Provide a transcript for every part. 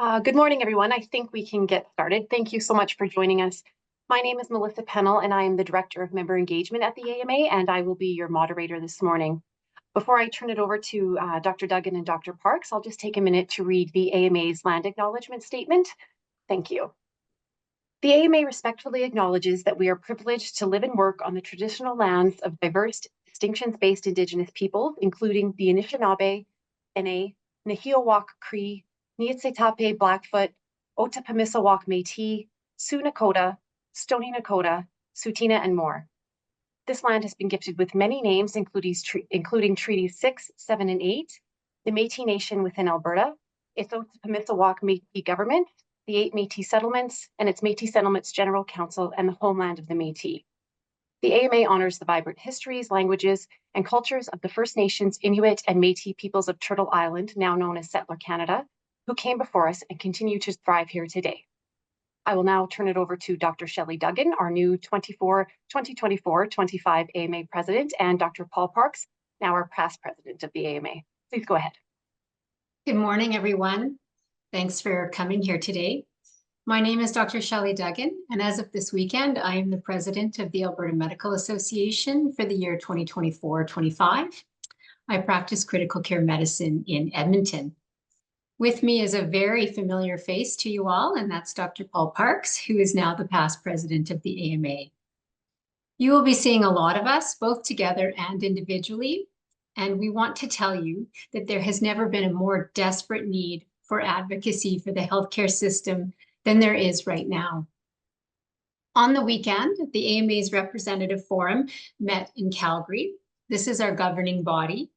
Good morning, everyone. I think we can get started. Thank you so much for joining us. My name is Melissa Pennell, and I am the Director of Member Engagement at the AMA, and I will be your moderator this morning. Before I turn it over to Dr. Duggan and Dr. Parks, I'll just take a minute to read the AMA's Land Acknowledgement Statement. Thank you. The AMA respectfully acknowledges that we are privileged to live and work on the traditional lands of diverse, distinctions-based Indigenous peoples, including the Anishinaabe, Ene, Nahiawak Cree, Niitsitape Blackfoot, Otipemisiwak Métis, Sioux Nakota, Stoney Nakota, Tsuut'ina, and more. This land has been gifted with many names, including Treaties 6, 7, and 8, the Métis Nation within Alberta, its Otipemisiwak Métis government, the 8 Métis settlements, and its Métis Settlements General Council and the homeland of the Métis. The AMA honors the vibrant histories, languages, and cultures of the First Nations, Inuit, and Métis peoples of Turtle Island, now known as Settler Canada, who came before us and continue to thrive here today. I will now turn it over to Dr. Shelley Duggan, our new 2024-25 AMA President, and Dr. Paul Parks, now our past President of the AMA. Please go ahead. Good morning, everyone. Thanks for coming here today. My name is Dr. Shelley Duggan, and as of this weekend, I am the President of the Alberta Medical Association for the year 2024-25. I practice critical care medicine in Edmonton. With me is a very familiar face to you all, and that's Dr. Paul Parks, who is now the past president of the AMA. You will be seeing a lot of us, both together and individually, and we want to tell you that there has never been a more desperate need for advocacy for the healthcare system than there is right now. On the weekend, the AMA's Representative Forum met in Calgary. This is our governing body,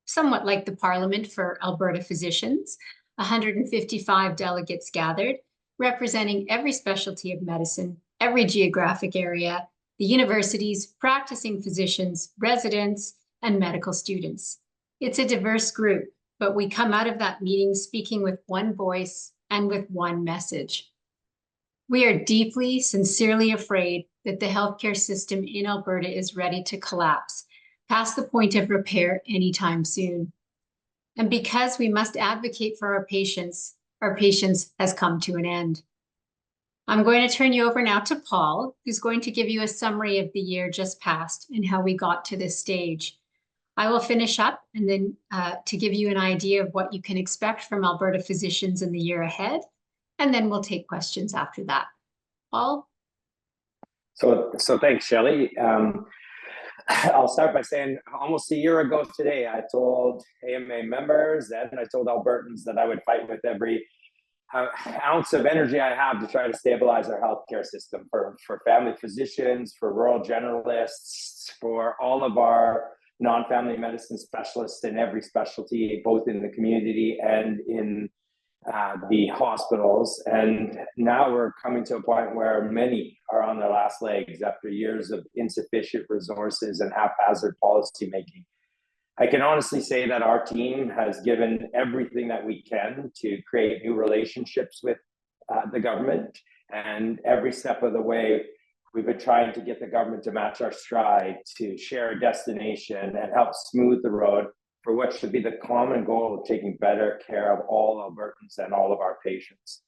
somewhat like the Parliament for Alberta physicians. 155 delegates gathered, representing every specialty of medicine, every geographic area, the universities, practicing physicians, residents, and medical students. It's a diverse group, but we come out of that meeting speaking with one voice and with one message. We are deeply, sincerely afraid that the healthcare system in Alberta is ready to collapse, past the point of repair anytime soon. And because we must advocate for our patients has come to an end. I'm going to turn you over now to Paul, who's going to give you a summary of the year just past and how we got to this stage. I will finish up and then to give you an idea of what you can expect from Alberta physicians in the year ahead, and then we'll take questions after that. Paul? So thanks, Shelley. I'll start by saying almost a year ago today, I told AMA members and I told Albertans that I would fight with every ounce of energy I have to try to stabilize our healthcare system for family physicians, for rural generalists, for all of our non-family medicine specialists in every specialty, both in the community and in the hospitals. And now we're coming to a point where many are on their last legs after years of insufficient resources and haphazard policy making. I can honestly say that our team has given everything that we can to create new relationships with the government. And every step of the way, we've been trying to get the government to match our stride, to share a destination and help smooth the road for what should be the common goal of taking better care of all Albertans and all of our patients.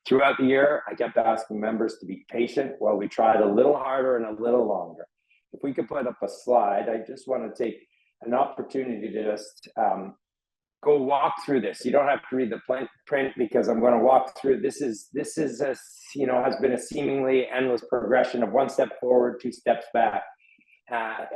Throughout the year, I kept asking members to be patient while we tried a little harder and a little longer. If we could put up a slide, I just want to take an opportunity to just go walk through this. You don't have to read the print because I'm going to walk through. This is a, has been a seemingly endless progression of one step forward, two steps back.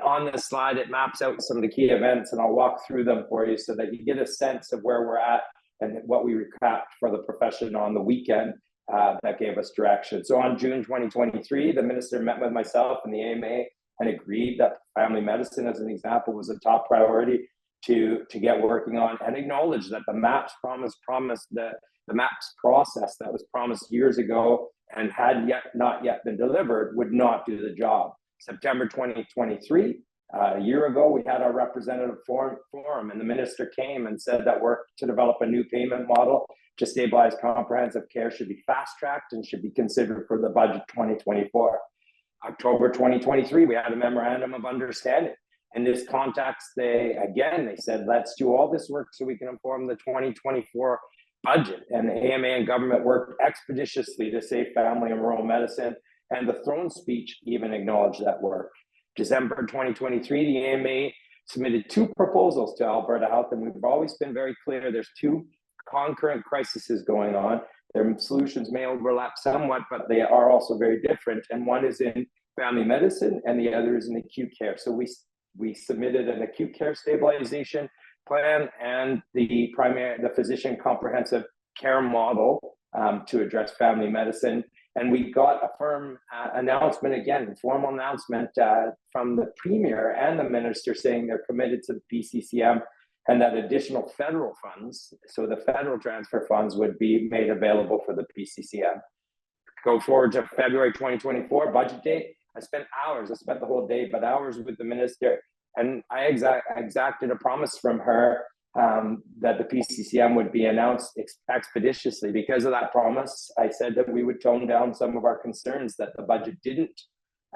On this slide, it maps out some of the key events, and I'll walk through them for you so that you get a sense of where we're at and what we recapped for the profession on the weekend that gave us direction. So on June 2023, the minister met with myself and the AMA and agreed that family medicine, as an example, was a top priority to get working on, and acknowledged that the MAPS the MAPS process that was promised years ago and had not yet been delivered would not do the job. September 2023, a year ago, we had our representative forum, and the minister came and said that work to develop a new payment model to stabilize comprehensive care should be fast-tracked and should be considered for the budget 2024. October 2023, we had a memorandum of understanding. In this context, they said, let's do all this work so we can inform the 2024 budget, and the AMA and government worked expeditiously to save family and rural medicine, and the throne speech even acknowledged that work. December 2023, the AMA submitted 2 proposals to Alberta Health, and we've always been very clear there's 2 concurrent crises going on. Their solutions may overlap somewhat, but they are also very different, and one is in family medicine and the other is in acute care. So we submitted an acute care stabilization plan and the physician comprehensive care model to address family medicine. And we got a firm announcement, again, formal announcement from the Premier and the Minister saying they're committed to the PCCM and that additional federal funds, so the federal transfer funds, would be made available for the PCCM. Go forward to February 2024, budget date. I spent the whole day, but hours with the Minister, and I exacted a promise from her that the PCCM would be announced expeditiously. Because of that promise, I said that we would tone down some of our concerns that the budget didn't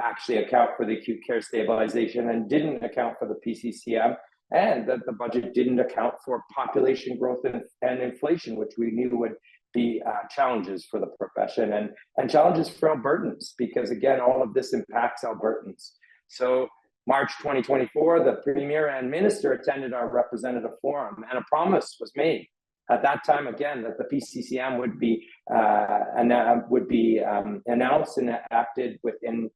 actually account for the acute care stabilization and didn't account for the PCCM, and that the budget didn't account for population growth and inflation, which we knew would be challenges for the profession and challenges for Albertans, because again, all of this impacts Albertans. So March 2024, the Premier and Minister attended our representative forum, and a promise was made at that time again that the PCCM would be announced and acted within,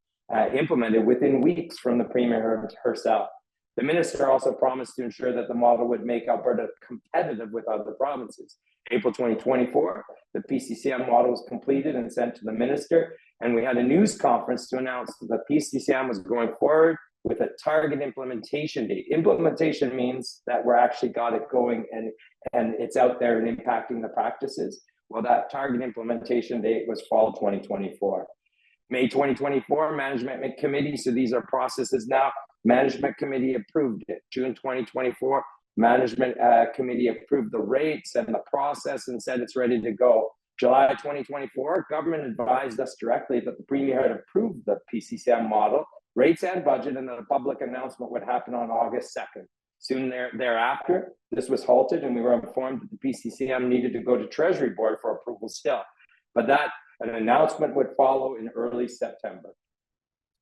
implemented within weeks from the Premier herself. The Minister also promised to ensure that the model would make Alberta competitive with other provinces. April 2024, the PCCM model was completed and sent to the Minister, and we had a news conference to announce that the PCCM was going forward with a target implementation date. Implementation means that we're actually got it going and it's out there and impacting the practices. Well, that target implementation date was fall 2024. May 2024, Management Committee, so these are processes now. Management Committee approved it. June 2024, Management Committee approved the rates and the process and said it's ready to go. July 2024, government advised us directly that the Premier had approved the PCCM model, rates and budget, and that a public announcement would happen on August 2nd. Soon thereafter, this was halted and we were informed that the PCCM needed to go to Treasury Board for approval still, but that an announcement would follow in early September.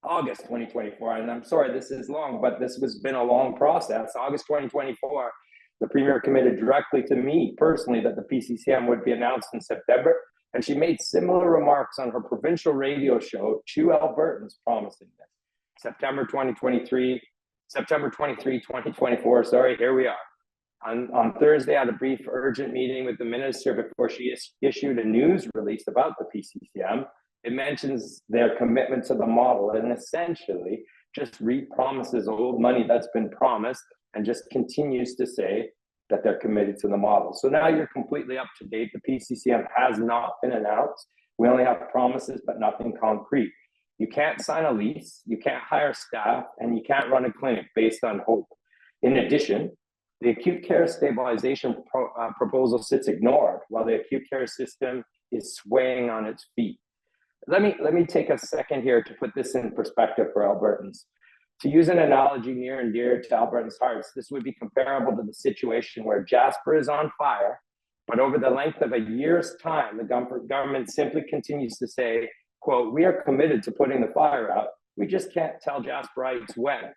August 2024, and I'm sorry this is long, but this has been a long process. August 2024, the Premier committed directly to me personally that the PCCM would be announced in September, and she made similar remarks on her provincial radio show to Albertans promising this. September 23, 2024, sorry, here we are. On Thursday, I had a brief urgent meeting with the Minister before she issued a news release about the PCCM. It mentions their commitment to the model and essentially just re-promises old money that's been promised and just continues to say that they're committed to the model. So now you're completely up to date. The PCCM has not been announced. We only have promises, but nothing concrete. You can't sign a lease, you can't hire staff, and you can't run a clinic based on hope. In addition, the acute care stabilization proposal sits ignored while the acute care system is swaying on its feet. Let me take a second here to put this in perspective for Albertans. To use an analogy near and dear to Albertans' hearts, this would be comparable to the situation where Jasper is on fire, but over the length of a year's time, the government simply continues to say, quote, "We are committed to putting the fire out. We just can't tell Jasperites when."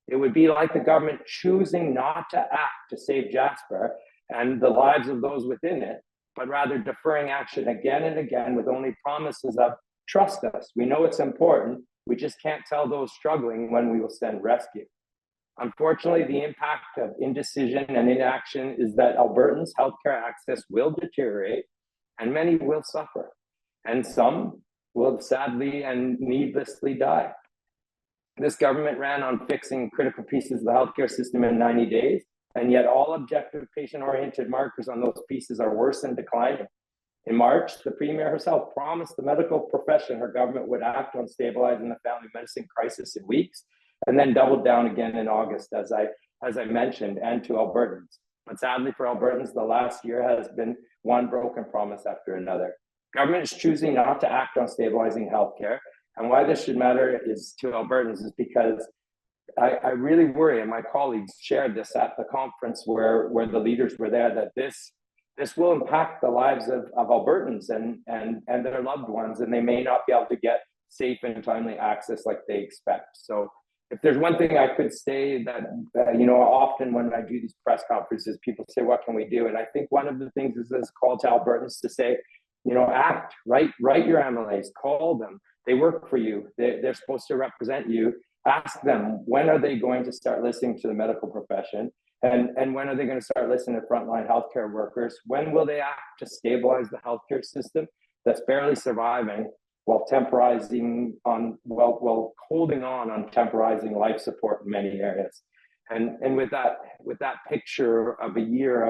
It would be like the government choosing not to act to save Jasper and the lives of those within it, but rather deferring action again and again with only promises of, "Trust us, we know it's important, we just can't tell those struggling when we will send rescue." Unfortunately, the impact of indecision and inaction is that Albertans' healthcare access will deteriorate and many will suffer, and some will sadly and needlessly die. This government ran on fixing critical pieces of the healthcare system in 90 days, and yet all objective patient-oriented markers on those pieces are worse and declining. In March, the Premier herself promised the medical profession her government would act on stabilizing the family medicine crisis in weeks, and then doubled down again in August, as I mentioned, and to Albertans. But sadly for Albertans, the last year has been one broken promise after another. Government is choosing not to act on stabilizing healthcare, and why this should matter is to Albertans is because I really worry, and my colleagues shared this at the conference where the leaders were there, that this this will impact the lives of Albertans and their loved ones, and they may not be able to get safe and timely access like they expect. So if there's one thing I could say that, often when I do these press conferences, people say, what can we do? And I think one of the things is this call to Albertans to say, act, write your MLAs, call them. They work for you. They're supposed to represent you. Ask them, when are they going to start listening to the medical profession? And when are they going to start listening to frontline healthcare workers? When will they act to stabilize the healthcare system that's barely surviving while holding on temporizing life support in many areas? And with that picture of a year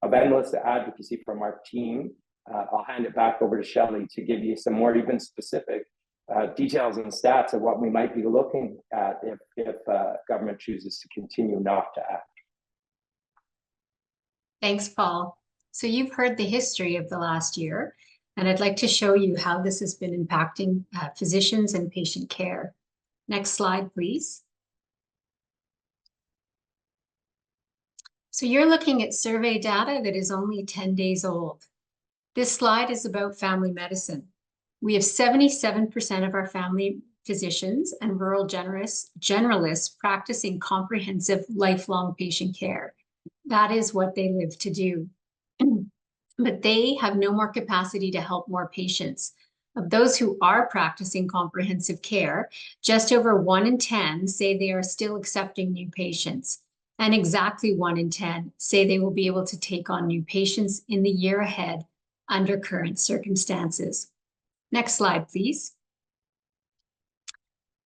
of endless advocacy from our team, I'll hand it back over to Shelley to give you some more even specific details and stats of what we might be looking at if government chooses to continue not to act. Thanks, Paul. So you've heard the history of the last year, and I'd like to show you how this has been impacting physicians and patient care. Next slide, please. So you're looking at survey data that is only 10 days old. This slide is about family medicine. We have 77% of our family physicians and rural generalists practicing comprehensive lifelong patient care. That is what they live to do. But they have no more capacity to help more patients. Of those who are practicing comprehensive care, just over 1 in 10 say they are still accepting new patients. And exactly 1 in 10 say they will be able to take on new patients in the year ahead under current circumstances. Next slide, please.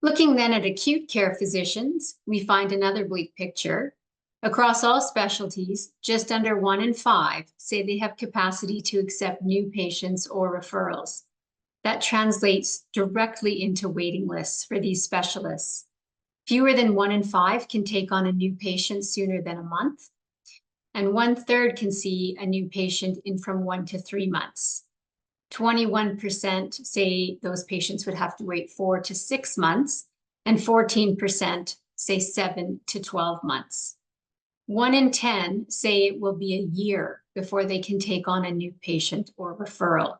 Looking then at acute care physicians, we find another bleak picture. Across all specialties, just under 1 in 5 say they have capacity to accept new patients or referrals. That translates directly into waiting lists for these specialists. Fewer than 1 in 5 can take on a new patient sooner than a month, and 1/3 can see a new patient in from 1 to 3 months. 21% say those patients would have to wait 4 to 6 months, and 14% say 7 to 12 months. 1 in 10 say it will be a year before they can take on a new patient or referral.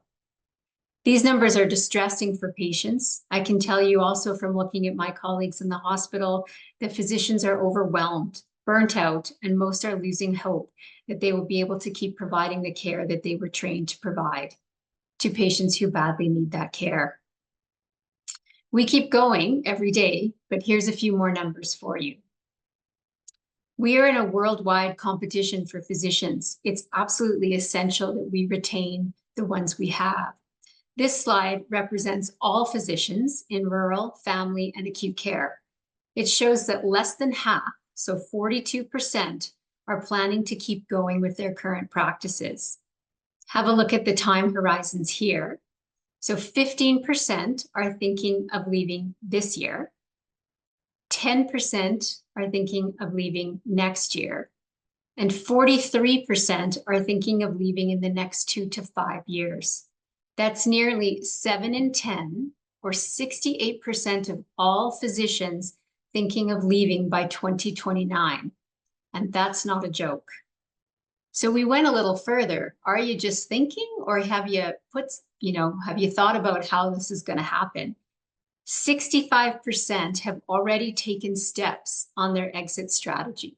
These numbers are distressing for patients. I can tell you also from looking at my colleagues in the hospital that physicians are overwhelmed, burnt out, and most are losing hope that they will be able to keep providing the care that they were trained to provide to patients who badly need that care. We keep going every day, but here's a few more numbers for you. We are in a worldwide competition for physicians. It's absolutely essential that we retain the ones we have. This slide represents all physicians in rural, family, and acute care. It shows that less than half, so 42%, are planning to keep going with their current practices. Have a look at the time horizons here. So 15% are thinking of leaving this year. 10% are thinking of leaving next year, and 43% are thinking of leaving in the next 2 to 5 years. That's nearly 7 in 10, or 68% of all physicians thinking of leaving by 2029. And that's not a joke. So we went a little further. Are you just thinking, or have you thought about how this is going to happen? 65% have already taken steps on their exit strategy.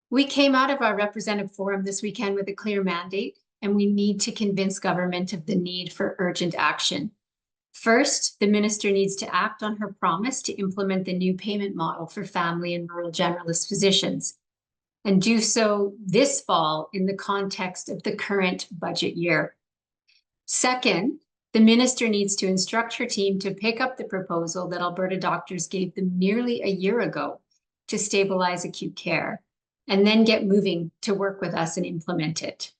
We came out of our representative forum this weekend with a clear mandate, and we need to convince government of the need for urgent action. First, the minister needs to act on her promise to implement the new payment model for family and rural generalist physicians, and do so this fall in the context of the current budget year. Second, the minister needs to instruct her team to pick up the proposal that Alberta doctors gave them nearly a year ago to stabilize acute care, and then get moving to work with us and implement it.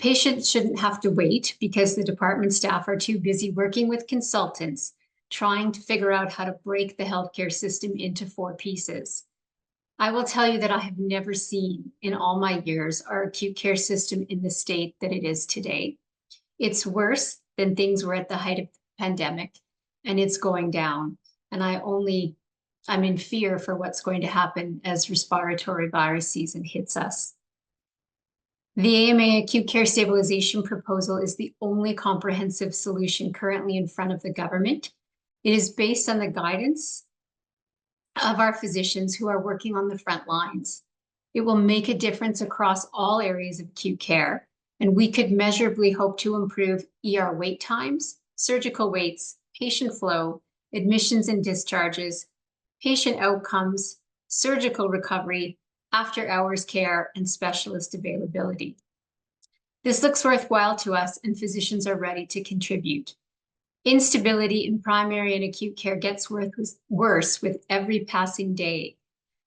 Patients shouldn't have to wait because the department staff are too busy working with consultants, trying to figure out how to break the healthcare system into 4 pieces. I will tell you that I have never seen in all my years our acute care system in the state that it is today. It's worse than things were at the height of the pandemic, and it's going down. And I'm in fear for what's going to happen as respiratory virus season hits us. The AMA Acute Care Stabilization Proposal is the only comprehensive solution currently in front of the government. It is based on the guidance of our physicians who are working on the front lines. It will make a difference across all areas of acute care, and we could measurably hope to improve ER wait times, surgical waits, patient flow, admissions and discharges, patient outcomes, surgical recovery, after-hours care, and specialist availability. This looks worthwhile to us, and physicians are ready to contribute. Instability in primary and acute care gets worse with every passing day.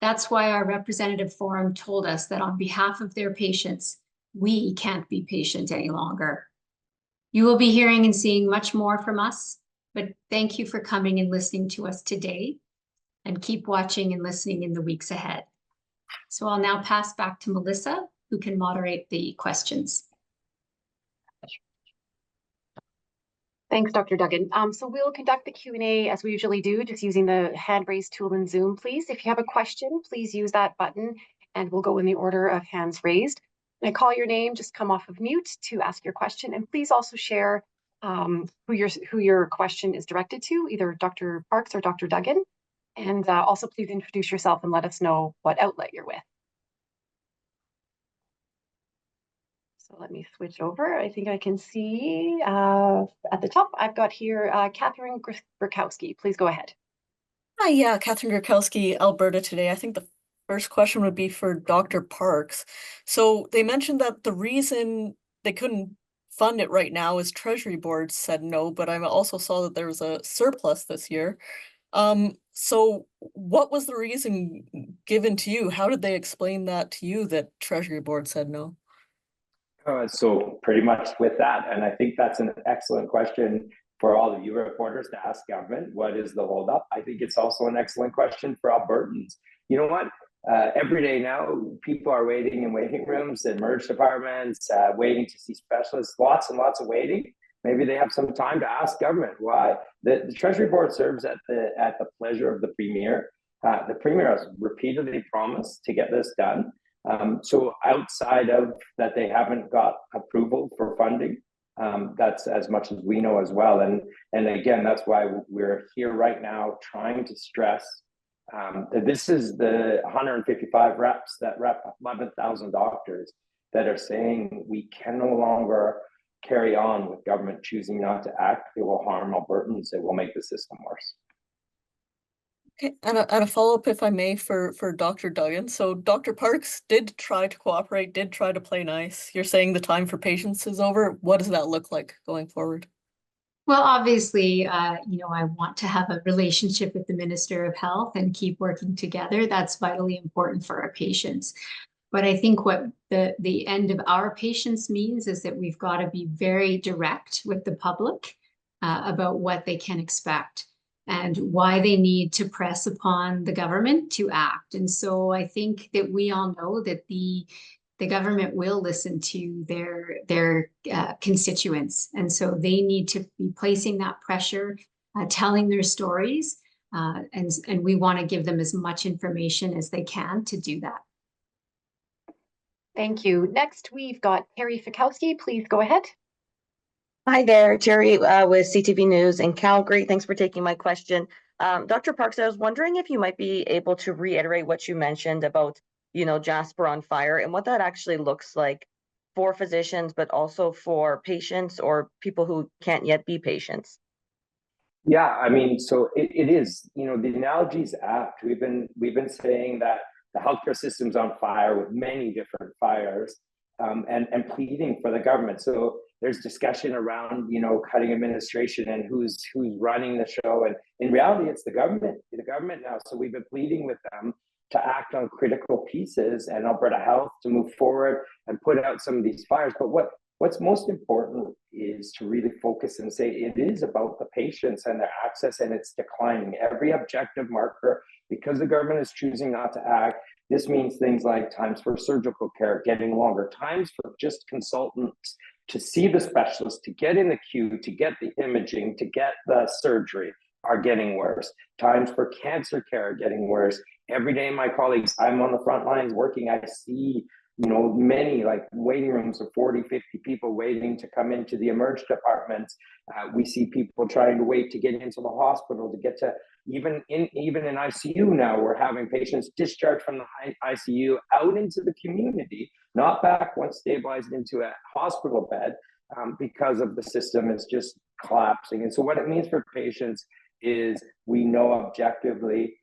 That's why our representative forum told us that on behalf of their patients, we can't be patient any longer. You will be hearing and seeing much more from us, but thank you for coming and listening to us today, and keep watching and listening in the weeks ahead. So I'll now pass back to Melissa, who can moderate the questions. Thanks, Dr. Duggan. So we'll conduct the Q&A as we usually do, just using the hand raise tool in Zoom, please. If you have a question, please use that button and we'll go in the order of hands raised. When I call your name, just come off of mute to ask your question, and please also share who your question is directed to, either Dr. Parks or Dr. Duggan. And also please introduce yourself and let us know what outlet you're with. So let me switch over. I think I can see at the top, I've got here Catherine Gurkowski. Please go ahead. Hi, yeah, Catherine Gurkowski, Alberta today. I think the first question would be for Dr. Parks. So they mentioned that the reason they couldn't fund it right now is Treasury Board said no, but I also saw that there was a surplus this year. So what was the reason given to you? How did they explain that to you that Treasury Board said no? So pretty much with that, and I think that's an excellent question for all of you reporters to ask government, what is the holdup? I think it's also an excellent question for Albertans. You know what? Every day now, people are waiting in waiting rooms, in merge departments, waiting to see specialists, lots and lots of waiting. Maybe they have some time to ask government why. The Treasury Board serves at the pleasure of the Premier. The Premier has repeatedly promised to get this done. So outside of that, they haven't got approval for funding. That's as much as we know as well. And again, that's why we're here right now trying to stress that this is the 155 reps that rep 11,000 doctors that are saying we can no longer carry on with government choosing not to act. It will harm Albertans. It will make the system worse. Okay, and a follow-up, if I may, for Dr. Duggan. So Dr. Parks did try to cooperate, did try to play nice. You're saying the time for patience is over. What does that look like going forward? Well, obviously, I want to have a relationship with the Minister of Health and keep working together. That's vitally important for our patients. But I think what the end of our patience means is that we've got to be very direct with the public about what they can expect and why they need to press upon the government to act. And so I think that we all know that the government will listen to their constituents. And so they need to be placing that pressure, telling their stories, and we want to give them as much information as they can to do that. Thank you. Next, we've got Terry Fikowski. Please go ahead. Hi there, Terry with CTV News in Calgary. Thanks for taking my question. Dr. Parks, I was wondering if you might be able to reiterate what you mentioned about, Jasper on Fire and what that actually looks like for physicians, but also for patients or people who can't yet be patients. Yeah, I mean, so it is, the analogy is apt. We've been saying that the healthcare system's on fire with many different fires, and pleading for the government. So there's discussion around, cutting administration and who's running the show. And in reality, it's the government now. So we've been pleading with them to act on critical pieces and Alberta Health to move forward and put out some of these fires. But what's most important is to really focus and say it is about the patients and their access, and it's declining. Every objective marker, because the government is choosing not to act, this means things like times for surgical care getting longer, times for just consultants to see the specialist, to get in the queue, to get the imaging, to get the surgery are getting worse. Times for cancer care are getting worse. Every day, my colleagues, I'm on the front lines working, I see many like waiting rooms of 40, 50 people waiting to come into the emerge departments. We see people trying to wait to get into the hospital, to get to even in ICU now. We're having patients discharged from the ICU out into the community, not back once stabilized into a hospital bed, because of the system is just collapsing. And so what it means for patients is we know objectively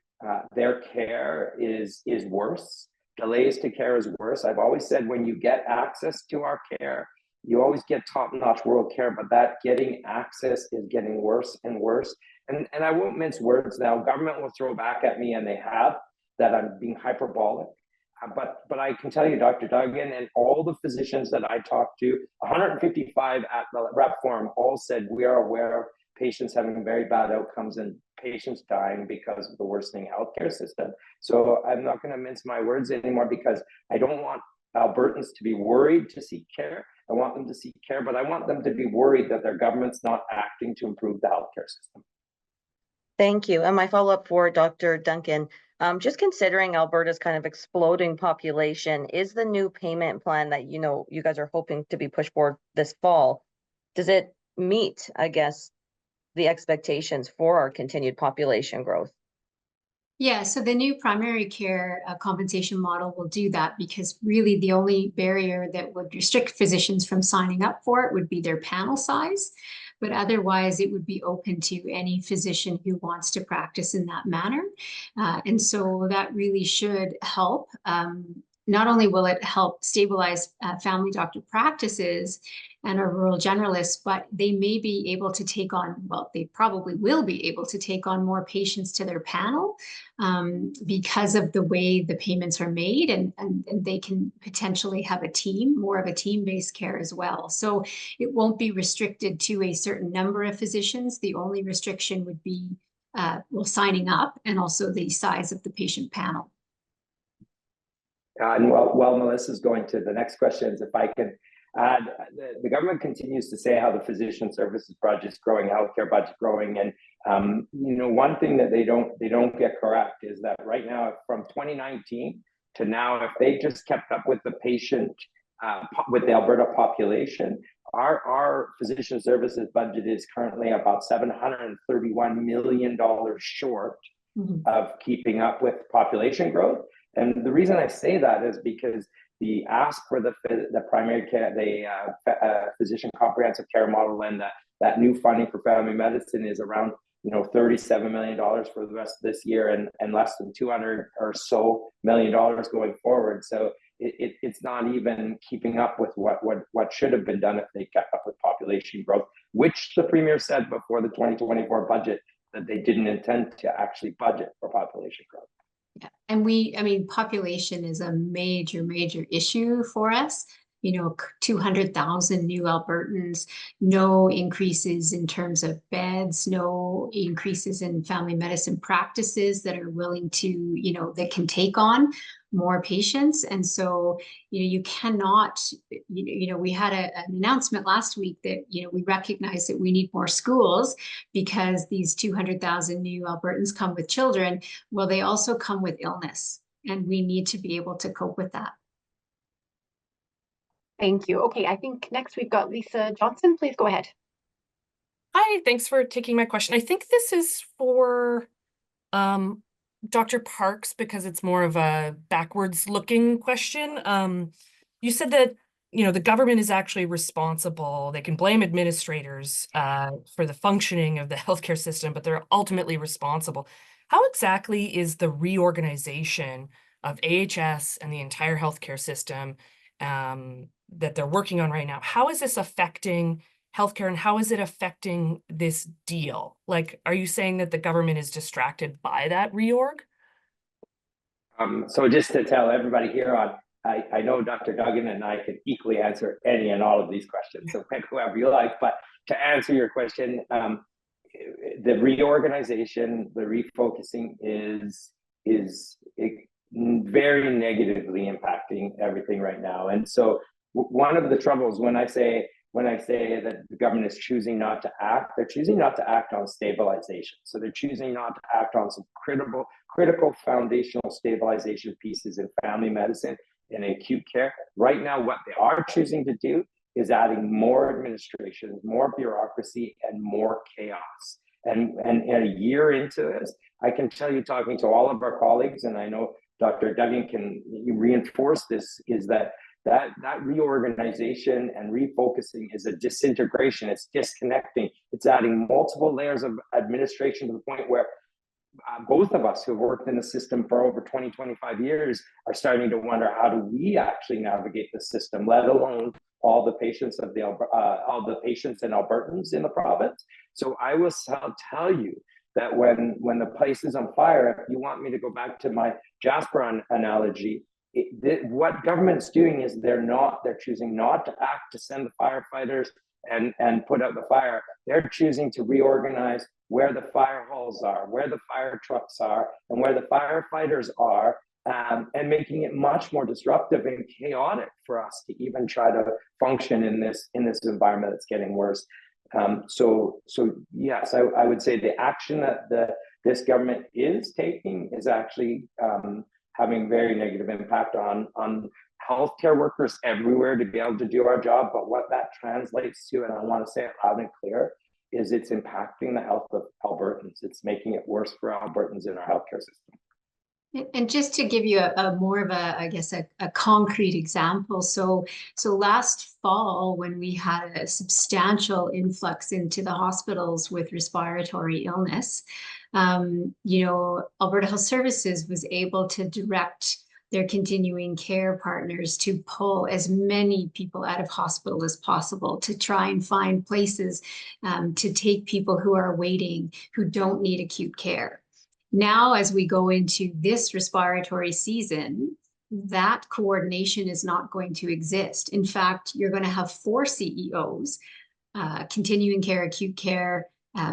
their care is worse. Delays to care is worse. I've always said when you get access to our care, you always get top-notch world care, but that getting access is getting worse and worse. And I won't mince words now. Government will throw back at me, and they have, that I'm being hyperbolic. But I can tell you, Dr. Duggan and all the physicians that I talked to, 155 at the rep forum, all said we are aware of patients having very bad outcomes and patients dying because of the worsening healthcare system. So I'm not going to mince my words anymore, because I don't want Albertans to be worried to seek care. I want them to seek care, but I want them to be worried that their government's not acting to improve the healthcare system. Thank you. And my follow-up for Dr. Duncan, just considering Alberta's kind of exploding population, is the new payment plan that you guys are hoping to be pushed forward this fall, does it meet, I guess, the expectations for our continued population growth? Yeah, so the new primary care compensation model will do that, because really the only barrier that would restrict physicians from signing up for it would be their panel size. But otherwise, it would be open to any physician who wants to practice in that manner. And so that really should help. Not only will it help stabilize family doctor practices and our rural generalists, but they may be able to take on, well, they probably will be able to take on more patients to their panel because of the way the payments are made, and they can potentially have more of a team-based care as well. So it won't be restricted to a certain number of physicians. The only restriction would be signing up, and also the size of the patient panel. And while Melissa's going to the next questions, if I can add, the government continues to say how the physician services budget's growing, healthcare budget's growing, and one thing that they don't get correct is that right now, from 2019 to now, if they just kept up with the patient, with the Alberta population, our physician services budget is currently about $731 million short of keeping up with population growth. And the reason I say that is because the ask for the primary care, the physician comprehensive care model, and that new funding for family medicine is around $37 million for the rest of this year, and less than $200 or so million going forward. So it's not even keeping up with what should have been done if they kept up with population growth, which the Premier said before the 2024 budget that they didn't intend to actually budget for population growth. Yeah. And population is a major issue for us. 200,000 new Albertans, no increases in terms of beds, no increases in family medicine practices that are willing to, that can take on more patients. And so, you cannot, we had an announcement last week that, we recognize that we need more schools because these 200,000 new Albertans come with children. Well, they also come with illness, and we need to be able to cope with that. Thank you. Okay, I think next we've got Lisa Johnson. Please go ahead. Hi, thanks for taking my question. I think this is for Dr. Parks, because it's more of a backwards looking question. You said that, the government is actually responsible. They can blame administrators for the functioning of the healthcare system, but they're ultimately responsible. How exactly is the reorganization of AHS and the entire healthcare system that they're working on right now? How is this affecting healthcare, and how is it affecting this deal? Like, are you saying that the government is distracted by that reorg? So just to tell everybody here on, I know Dr. Duggan and I can equally answer any and all of these questions, so pick whoever you like. But to answer your question, the reorganization, the refocusing is very negatively impacting everything right now. And so one of the troubles when I say that the government is choosing not to act, they're choosing not to act on stabilization. So they're choosing not to act on some critical foundational stabilization pieces in family medicine in acute care. Right now, what they are choosing to do is adding more administration, more bureaucracy, and more chaos. And a year into this, I can tell you, talking to all of our colleagues, and I know Dr. Duggan can reinforce this, is that reorganization and refocusing is a disintegration. It's disconnecting. It's adding multiple layers of administration to the point where both of us who worked in the system for over 20, 25 years are starting to wonder, how do we actually navigate the system, let alone all the patients of all the patients and Albertans in the province. So I will tell you that when the place is on fire, if you want me to go back to my Jasper analogy, what government's doing is they're choosing not to act to send the firefighters and put out the fire. They're choosing to reorganize where the fire halls are, where the fire trucks are, and where the firefighters are, and making it much more disruptive and chaotic for us to even try to function in this environment that's getting worse. So yes, I would say the action that this government is taking is actually having very negative impact on healthcare workers everywhere to be able to do our job. But what that translates to, and I want to say it loud and clear, is it's impacting the health of Albertans. It's making it worse for Albertans in our healthcare system. And just to give you a more of a concrete example. So last fall, when we had a substantial influx into the hospitals with respiratory illness, Alberta Health Services was able to direct their continuing care partners to pull as many people out of hospital as possible, to try and find places to take people who are waiting, who don't need acute care. Now, as we go into this respiratory season, that coordination is not going to exist. In fact, you're going to have 4 CEOs, continuing care, acute care,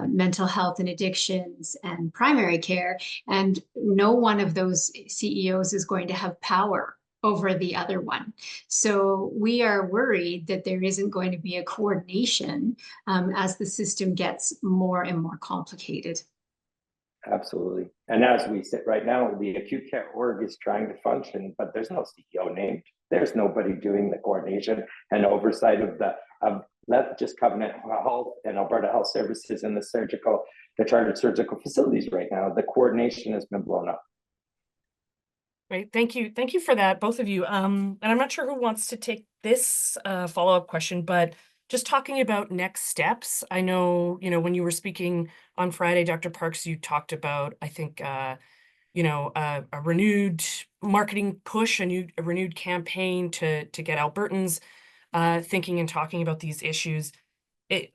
mental health and addictions, and primary care. And no one of those CEOs is going to have power over the other one. So we are worried that there isn't going to be a coordination as the system gets more and more complicated. Absolutely. And as we sit right now, the acute care org is trying to function, but there's no CEO named. There's nobody doing the coordination and oversight of just Covenant Health and Alberta Health Services and the chartered surgical facilities right now. The coordination has been blown up. Great, thank you for that, both of you. And I'm not sure who wants to take this follow-up question, but just talking about next steps. I know, when you were speaking on Friday, Dr. Parks, you talked about, I think, a renewed marketing push, a renewed campaign to get Albertans thinking and talking about these issues. I'm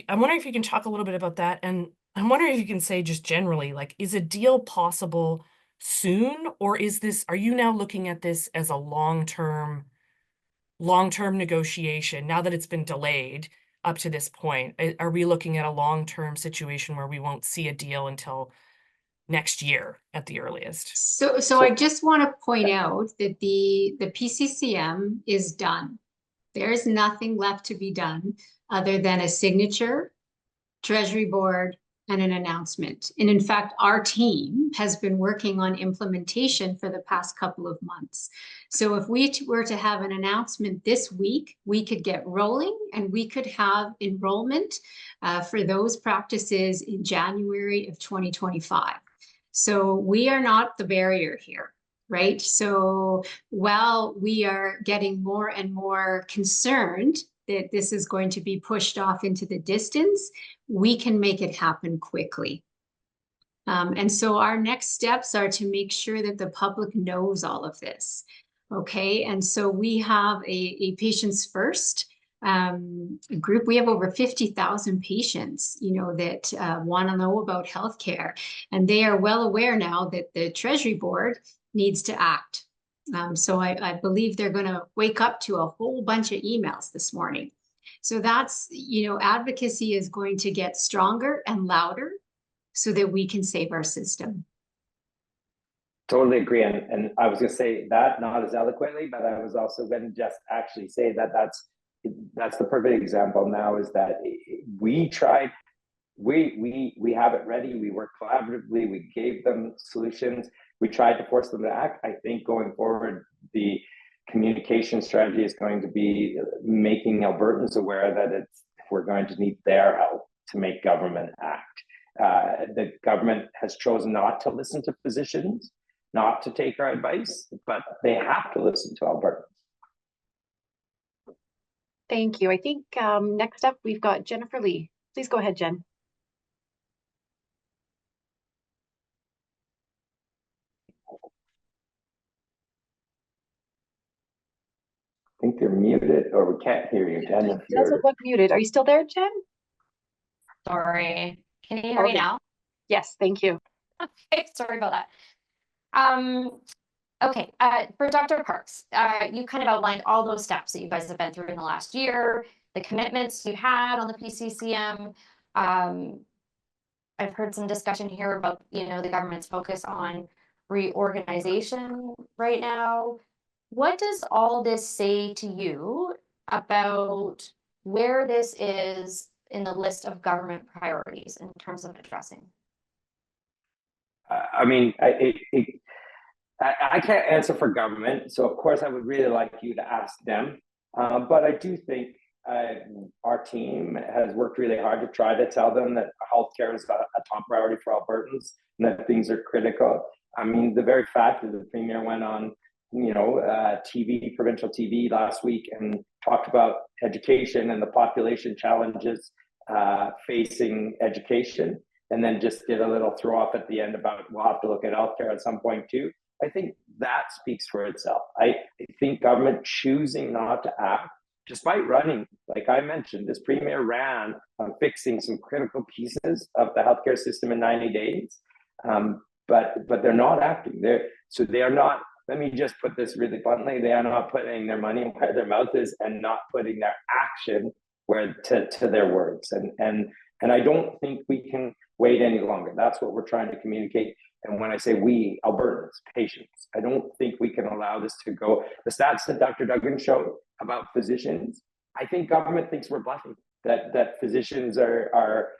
wondering if you can talk a little bit about that, and I'm wondering if you can say just generally, like, is a deal possible soon, or are you now looking at this as a long-term negotiation now that it's been delayed up to this point? Are we looking at a long-term situation where we won't see a deal until next year at the earliest? So I just want to point out that the PCCM is done. There's nothing left to be done other than a signature, Treasury Board, and an announcement. And in fact, our team has been working on implementation for the past couple of months. So if we were to have an announcement this week, we could get rolling and we could have enrollment for those practices in January of 2025. So we are not the barrier here, right? So while we are getting more and more concerned that this is going to be pushed off into the distance, we can make it happen quickly. And so our next steps are to make sure that the public knows all of this. Okay, and so we have a Patients First group. We have over 50,000 patients, that want to know about healthcare, and they are well aware now that the Treasury Board needs to act. So I believe they're going to wake up to a whole bunch of emails this morning. So that's, advocacy is going to get stronger and louder so that we can save our system. Totally agree. And I was going to say that not as eloquently, but I was also going to just actually say that that's the perfect example now, is that we tried, we have it ready. We work collaboratively. We gave them solutions. We tried to force them to act. I think going forward, the communication strategy is going to be making Albertans aware that we're going to need their help to make government act. The government has chosen not to listen to physicians, not to take our advice, but they have to listen to Albertans. Thank you. I think next up we've got Jennifer Lee. Please go ahead, Jen. I think you're muted, or we can't hear you, Jen. It doesn't look muted. Are you still there, Jen? Sorry. Can you hear me now? Yes, thank you. Okay, sorry about that. Okay, for Dr. Parks, you kind of outlined all those steps that you guys have been through in the last year, the commitments you had on the PCCM. I've heard some discussion here about, the government's focus on reorganization right now. What does all this say to you about where this is in the list of government priorities in terms of addressing? I mean, I can't answer for government, so of course I would really like you to ask them. But I do think our team has worked really hard to try to tell them that healthcare is a top priority for Albertans and that things are critical. I mean, the very fact that the Premier went on, TV, provincial TV last week and talked about education and the population challenges facing education, and then just did a little throw off at the end about we'll have to look at healthcare at some point too. I think that speaks for itself. I think government choosing not to act, despite running, like I mentioned, this Premier ran on fixing some critical pieces of the healthcare system in 90 days, but they're not acting. They are not. Let me just put this really bluntly: they are not putting their money where their mouth is, and not putting their action where to their words. And I don't think we can wait any longer. That's what we're trying to communicate. And when I say we, Albertans, patients, I don't think we can allow this to go. The stats that Dr. Duggan showed about physicians, I think government thinks we're bluffing, that physicians are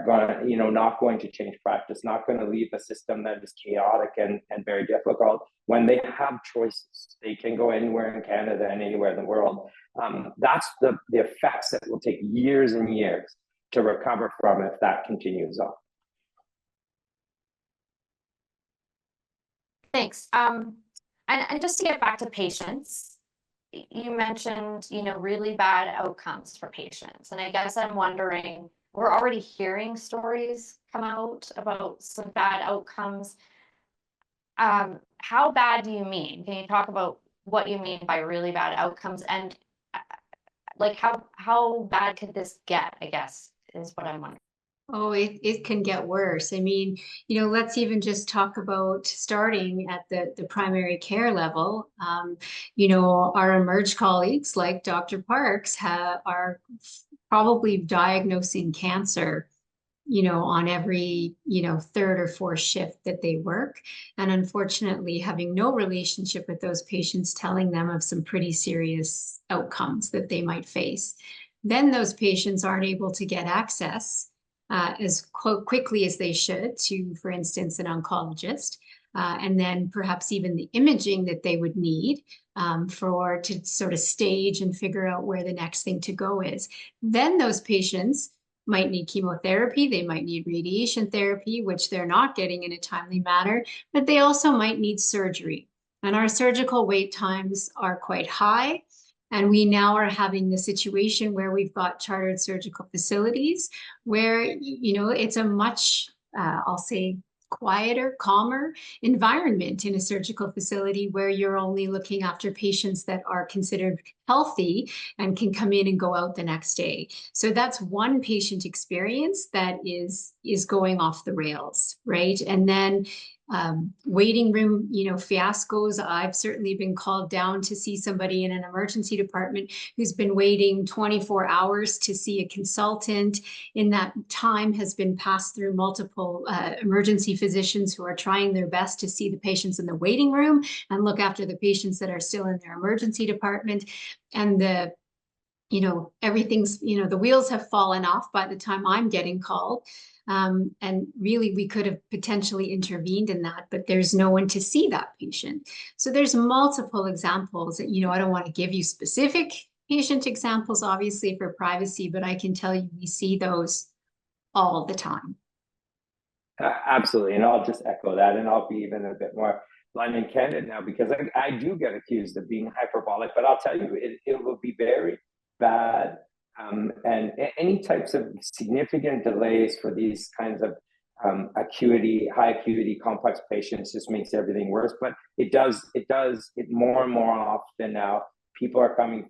going to, not going to change practice, not going to leave a system that is chaotic and very difficult. When they have choices, they can go anywhere in Canada and anywhere in the world. That's the effects that will take years and years to recover from if that continues on. Thanks. And just to get back to patients, you mentioned, really bad outcomes for patients. And I guess I'm wondering, we're already hearing stories come out about some bad outcomes. How bad do you mean? Can you talk about what you mean by really bad outcomes? And like how bad could this get, I guess, is what I'm wondering. Oh, it can get worse. I mean, let's even just talk about starting at the primary care level. Our emerge colleagues like Dr. Parks are probably diagnosing cancer, on every, third or fourth shift that they work. And unfortunately, having no relationship with those patients, telling them of some pretty serious outcomes that they might face. Then those patients aren't able to get access as quickly as they should to, for instance, an oncologist, and then perhaps even the imaging that they would need to sort of stage and figure out where the next thing to go is. Then those patients might need chemotherapy, they might need radiation therapy, which they're not getting in a timely manner, but they also might need surgery. And our surgical wait times are quite high. And we now are having the situation where we've got chartered surgical facilities where, it's a much, I'll say, quieter, calmer environment in a surgical facility where you're only looking after patients that are considered healthy and can come in and go out the next day. So that's one patient experience that is going off the rails, right? And then waiting room, fiascos. I've certainly been called down to see somebody in an emergency department who's been waiting 24 hours to see a consultant. In that time has been passed through multiple emergency physicians who are trying their best to see the patients in the waiting room and look after the patients that are still in their emergency department. And you know, everything's, you know, the wheels have fallen off by the time I'm getting called. And really, we could have potentially intervened in that, but there's no one to see that patient. So there's multiple examples that, you know, I don't want to give you specific patient examples, obviously, for privacy, but I can tell you we see those all the time. Absolutely, and I'll just echo that, and I'll be even a bit more blunt and candid now, because I do get accused of being hyperbolic, but I'll tell you, it will be very bad. And any types of significant delays for these kinds of high acuity, complex patients just makes everything worse. But it does more and more often now.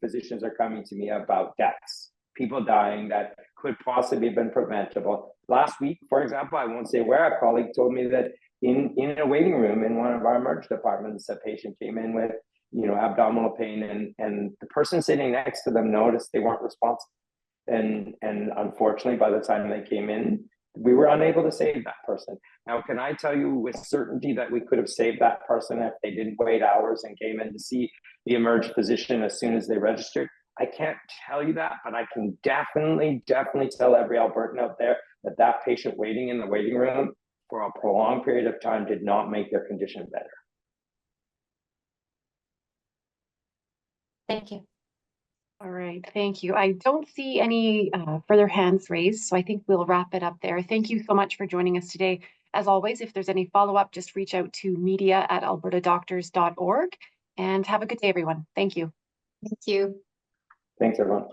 Physicians are coming to me about deaths, people dying that could possibly have been preventable. Last week, for example, I won't say where, a colleague told me that in a waiting room in one of our emergency departments, a patient came in with, you know, abdominal pain, and the person sitting next to them noticed they weren't responsive. And unfortunately, by the time they came in, we were unable to save that person. Now, can I tell you with certainty that we could have saved that person if they didn't wait hours and came in to see the emergency physician as soon as they registered? I can't tell you that, but I can definitely tell every Albertan out there that that patient waiting in the waiting room for a prolonged period of time did not make their condition better. Thank you. All right, thank you. I don't see any further hands raised, so I think we'll wrap it up there. Thank you so much for joining us today. As always, if there's any follow-up, just reach out to media@albertadoctors.org, and have a good day, everyone. Thank you. Thank you. Thanks, everyone.